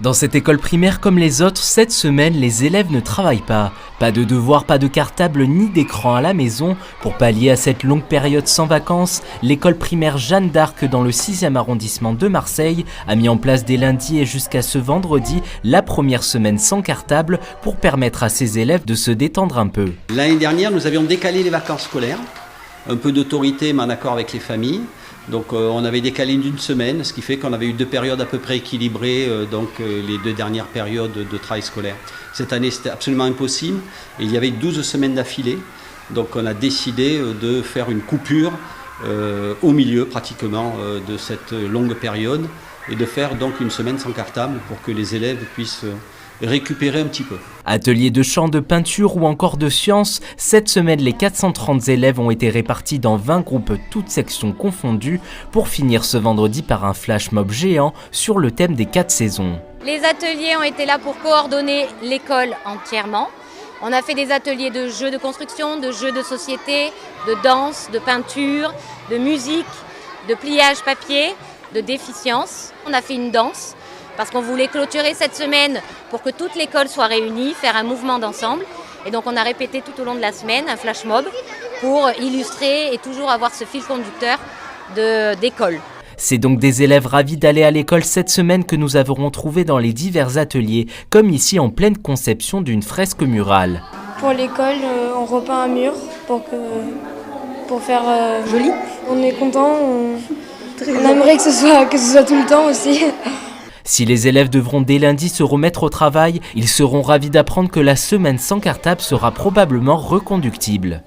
Dans cette école primaire comme les autres, cette semaine, les élèves ne travaillent pas. Pas de devoirs, pas de cartable ni d'écran à la maison. Pour pallier à cette longue période sans vacances, l'école primaire Jeanne d'Arc dans le 6e arrondissement de Marseille a mis en place dès lundi et jusqu'à ce vendredi la première semaine sans cartable pour permettre à ses élèves de se détendre un peu. L'année dernière, nous avions décalé les vacances scolaires, un peu d'autorité mais en accord avec les familles. Donc on avait décalé d'une semaine, ce qui fait qu'on avait eu 2 périodes à peu près équilibrées, les 2 dernières périodes de travail scolaire. Cette année c'était absolument impossible, et il y avait 12 semaines d'affilée, donc on a décidé de faire une coupure au milieu pratiquement de cette longue période, et de faire donc une semaine sans cartable pour que les élèves puissent récupérer un petit peu. Ateliers de chant, de peinture ou encore de sciences, cette semaine les 430 élèves ont été répartis dans 20 groupes toutes sections confondues pour finir ce vendredi par un flash mob géant sur le thème des 4 saisons. Les ateliers ont été là pour coordonner l'école entièrement. On a fait des ateliers de jeux de construction, de jeux de société, de danse, de peinture, de musique, de pliage papier, de déficience. On a fait une danse parce qu'on voulait clôturer cette semaine pour que toute l'école soit réunie, faire un mouvement d'ensemble. Et donc on a répété tout au long de la semaine un flash mob pour illustrer et toujours avoir ce fil conducteur d'école. C'est donc des élèves ravis d'aller à l'école cette semaine que nous avons retrouvés dans les divers ateliers, comme ici en pleine conception d'une fresque murale. Pour l'école, on repeint un mur pour faire joli. On est content, on aimerait que ce soit tout le temps aussi. Si les élèves devront dès lundi se remettre au travail, ils seront ravis d'apprendre que la semaine sans cartable sera probablement reconductible.